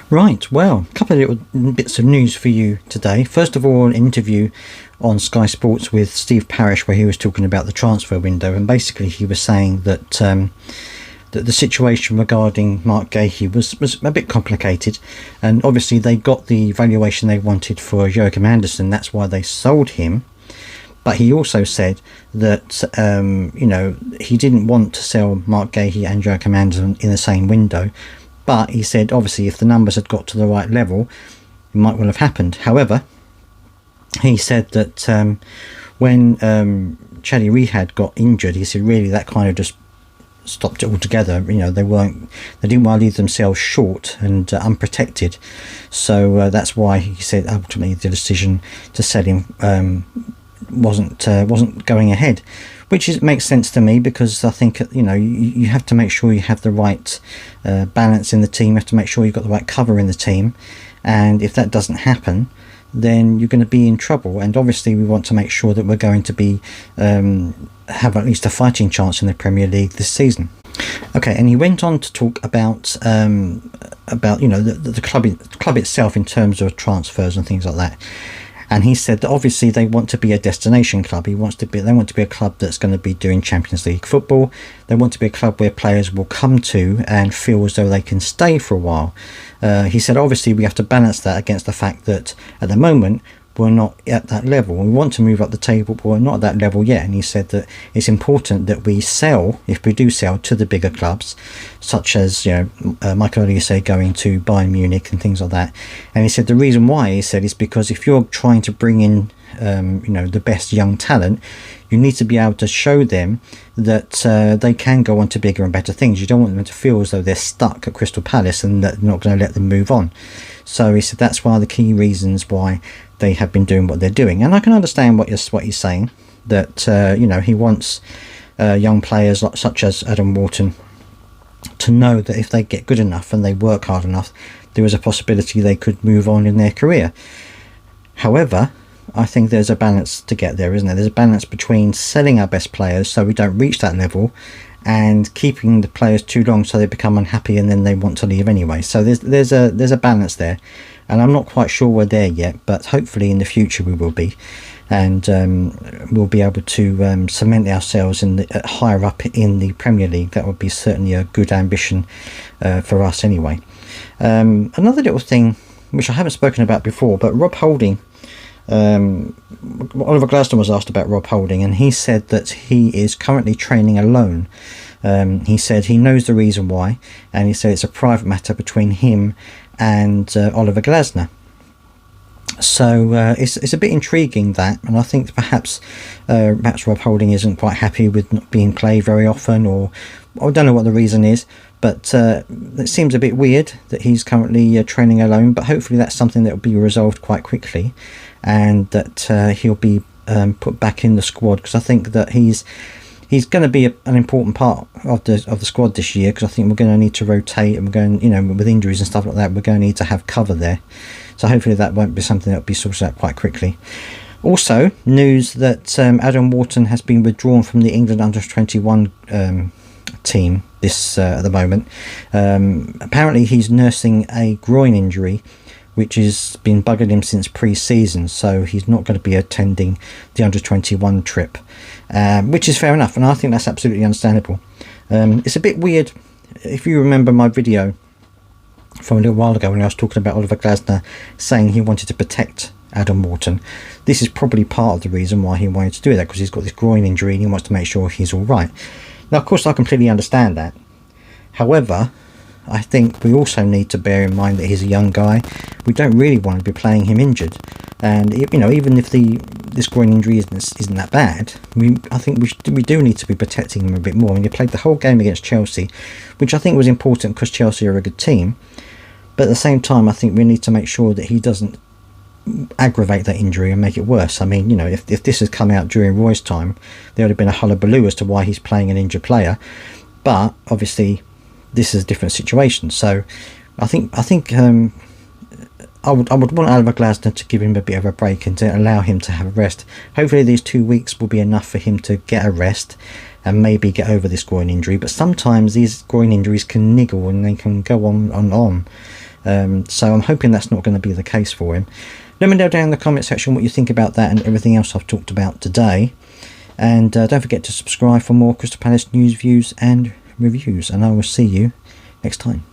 Right, well, a couple of little bits of news for you today. First of all, an interview on Sky Sports with Steve Parish where he was talking about the transfer window, and basically he was saying that that the situation regarding Mark Gahey was a bit complicated, and obviously they got the valuation they wanted for Joachim Andersen. That's why they sold him. But he also said that he didn't want to sell Mark Gahey and Joachim Andersen in the same window. But he said, obviously, if the numbers had got to the right level, it might well have happened. However, he said that when Chaddy Rehad got injured, he said really that kind of just stopped it altogether. They didn't want to leave themselves short and unprotected. So that's why he said ultimately the decision to sell him wasn't going ahead, which makes sense to me, because I think you have to make sure you have the right balance in the team. You have to make sure you've got the right cover in the team, and if that doesn't happen, then you're going to be in trouble. And obviously we want to make sure that we're going to be have at least a fighting chance in the Premier League this season. Okay, and he went on to talk about the club itself in terms of transfers and things like that. And he said that obviously they want to be a destination club. They want to be a club that's going to be doing Champions League football. They want to be a club where players will come to and feel as though they can stay for a while. He said obviously we have to balance that against the fact that at the moment we're not at that level. We want to move up the table, but we're not at that level yet. And he said that it's important that we sell, if we do sell, to the bigger clubs, such as Michael Olise going to Bayern Munich and things like that. And he said the reason why, he said, is because if you're trying to bring in the best young talent, you need to be able to show them that they can go on to bigger and better things. You don't want them to feel as though they're stuck at Crystal Palace and that you're not going to let them move on. So he said that's one of the key reasons why they have been doing what they're doing. And I can understand what he's saying, that he wants young players such as Adam Wharton to know that if they get good enough and they work hard enough, there is a possibility they could move on in their career. However, I think there's a balance to get there, isn't there? There's a balance between selling our best players so we don't reach that level, and keeping the players too long so they become unhappy and then they want to leave anyway. So there's a balance there, and I'm not quite sure we're there yet, but hopefully in the future we will be, and we'll be able to cement ourselves higher up in the Premier League. That would be certainly a good ambition for us anyway. Another little thing which I haven't spoken about before, but Rob Holding, Oliver Glasner was asked about Rob Holding, and he said that he is currently training alone. He said he knows the reason why, and he said it's a private matter between him and Oliver Glasner. So it's a bit intriguing, that, and I think perhaps Rob Holding isn't quite happy with not being played very often, or I don't know what the reason is, but it seems a bit weird that he's currently training alone. But hopefully that's something that will be resolved quite quickly, and that he'll be put back in the squad, because I think that he's going to be an important part of the squad this year, because I think we're going to need to rotate, and we're going, with injuries and stuff like that, we're going to need to have cover there. So hopefully that won't be something that will be sorted out quite quickly. Also, news that Adam Wharton has been withdrawn from the England under-21 team at the moment. Apparently he's nursing a groin injury, which has been bugging him since pre-season, so he's not going to be attending the under-21 trip, which is fair enough, and I think that's absolutely understandable. It's a bit weird. If you remember my video from a little while ago when I was talking about Oliver Glasner saying he wanted to protect Adam Wharton, this is probably part of the reason why he wanted to do that, because he's got this groin injury and he wants to make sure he's all right. Now, of course, I completely understand that. However, I think we also need to bear in mind that he's a young guy. We don't really want to be playing him injured, and even if this groin injury isn't that bad, I think we do need to be protecting him a bit more. And he played the whole game against Chelsea, which I think was important because Chelsea are a good team. But at the same time, I think we need to make sure that he doesn't aggravate that injury and make it worse. I mean, if this had come out during Roy's time, there would have been a hullabaloo as to why he's playing an injured player. But obviously, this is a different situation. So I think I would want Oliver Glasner to give him a bit of a break and to allow him to have a rest. Hopefully these 2 weeks will be enough for him to get a rest and maybe get over this groin injury. But sometimes these groin injuries can niggle and they can go on and on. So I'm hoping that's not going to be the case for him. Let me know down in the comment section what you think about that and everything else I've talked about today. And don't forget to subscribe for more Crystal Palace news, views and reviews. And I will see you next time.